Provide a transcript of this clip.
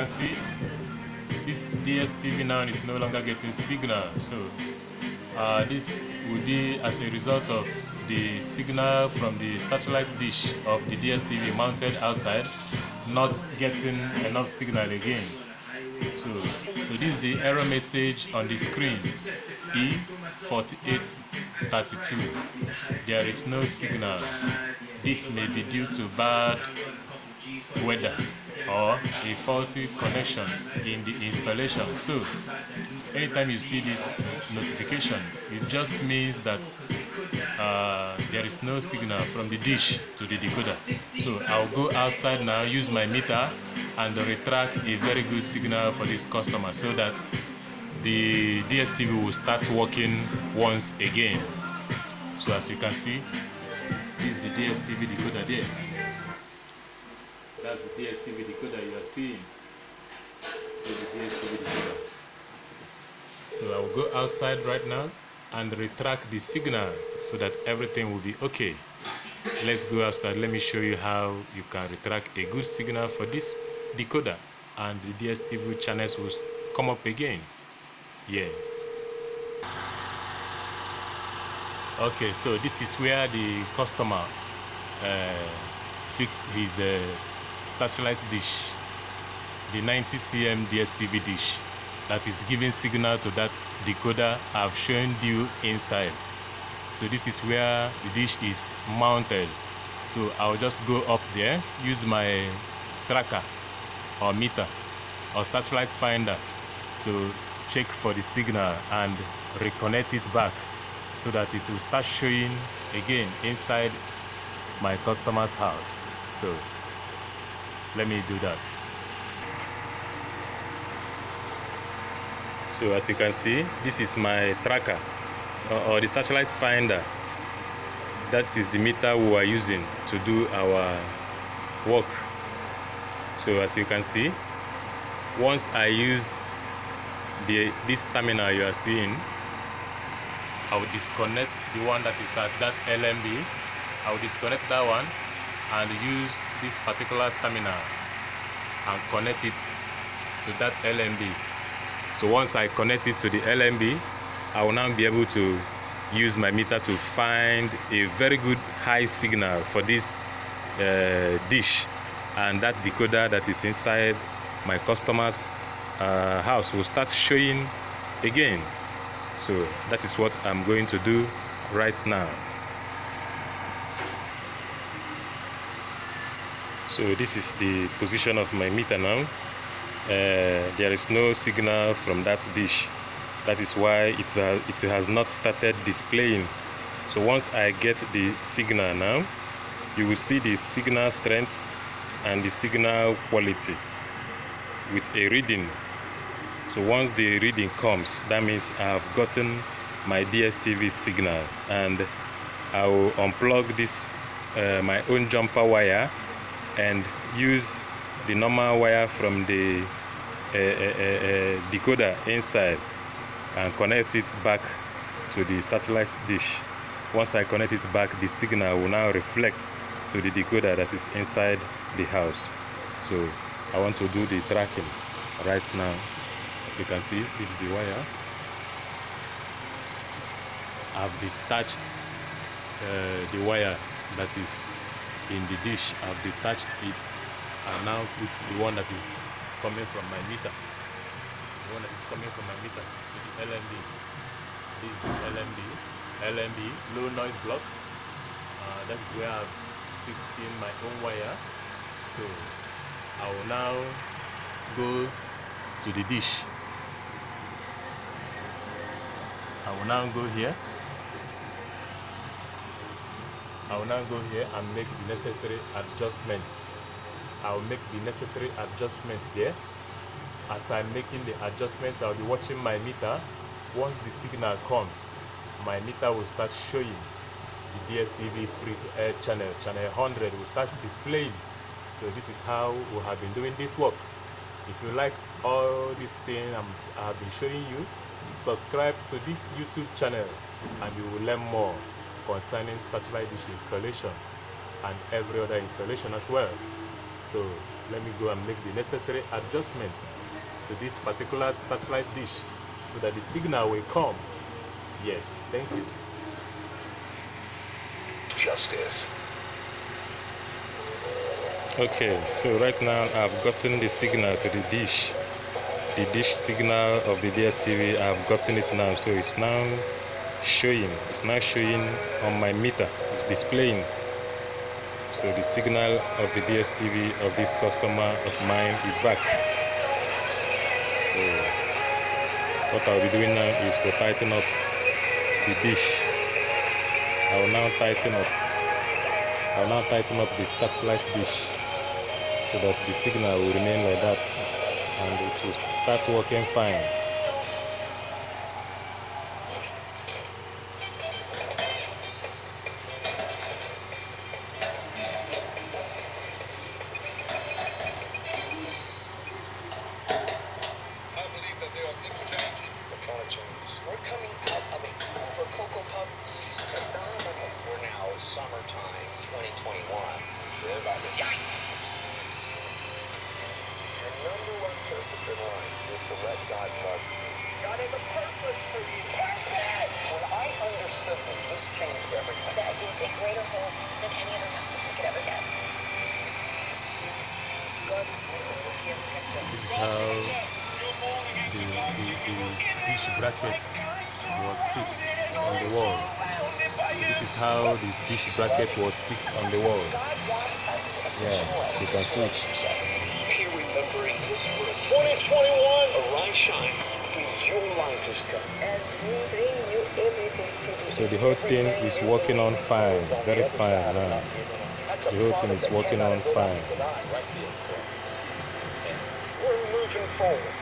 can see, this DStv now is no longer getting signal. So this will be as a result of the signal from the satellite dish of the DStv mounted outside not getting enough signal again. So this is the error message on the screen, E4832. There is no signal. This may be due to bad weather or a faulty connection in the installation. So anytime you see this notification, it just means that there is no signal from the dish to the decoder. So I'll go outside now, use my meter and retract a very good signal for this customer so that the DStv will start working once again. So as you can see, this is the DStv decoder there. That's the DStv decoder you are seeing. This is the DStv decoder. So I will go outside right now and retract the signal so that everything will be okay. Let's go outside. Let me show you how you can retract a good signal for this decoder, and the DStv channels will come up again. Yeah. Okay, so this is where the customer fixed his satellite dish, the 90 cm DStv dish that is giving signal to that decoder I've shown you inside. So this is where the dish is mounted. So I'll just go up there, use my tracker or meter or satellite finder to check for the signal and reconnect it back so that it will start showing again inside my customer's house. So let me do that. So as you can see, this is my tracker or the satellite finder. That is the meter we are using to do our work. So as you can see, once I used this terminal you are seeing, I will disconnect the one that is at that LMB. I will disconnect that one and use this particular terminal and connect it to that LMB. So once I connect it to the LMB, I will now be able to use my meter to find a very good high signal for this dish, and that decoder that is inside my customer's house will start showing again. So that is what I'm going to do right now. So this is the position of my meter now. There is no signal from that dish. That is why it has not started displaying. So once I get the signal now, you will see the signal strength and the signal quality with a reading. So once the reading comes, that means I have gotten my DStv signal, and I will unplug this my own jumper wire and use the normal wire from the decoder inside and connect it back to the satellite dish. Once I connect it back, the signal will now reflect to the decoder that is inside the house. So I want to do the tracking right now. As you can see, this is the wire. I've detached the wire that is in the dish. I've detached it and now put the one that is coming from my meter. The one that is coming from my meter to the LMB. This is the LMB low noise block. That is where I've fixed in my own wire. So I will now go to the dish. I will now go here. I will now go here and make the necessary adjustments. I will make the necessary adjustment here. As I'm making the adjustments, I'll be watching my meter. Once the signal comes, my meter will start showing the DStv free-to-air channel 100 will start displaying. So this is how we have been doing this work. If you like all these things I have been showing you, subscribe to this YouTube channel and you will learn more concerning satellite dish installation and every other installation as well. So let me go and make the necessary adjustments to this particular satellite dish so that the signal will come. Yes, thank you. Justice. Okay, so right now I've gotten the signal to the dish signal of the DStv. I've gotten it now, so it's now showing on my meter. It's displaying. So the signal of the DStv of this customer of mine is back. So what I'll be doing now is to tighten up the dish. I will now tighten up the satellite dish so that the signal will remain like that and it will start working fine. We're coming out of a for Cocoa Puff season phenomenal. We're now summertime 2021. Your number one purpose in life is to let God love you. God has a purpose for you. Purpose! When I understood this changed everything. That is a greater hope than any other message we could ever get. God is will give This is how the dish bracket was fixed on the wall. This is how the dish bracket was fixed on the wall. Yeah, so you can see it. Here remembering this word 2021, arise shine, for your light is come. And we bring you everything to the So the whole thing is working on fine, very fine now. The whole thing is working on fine. We're moving forward.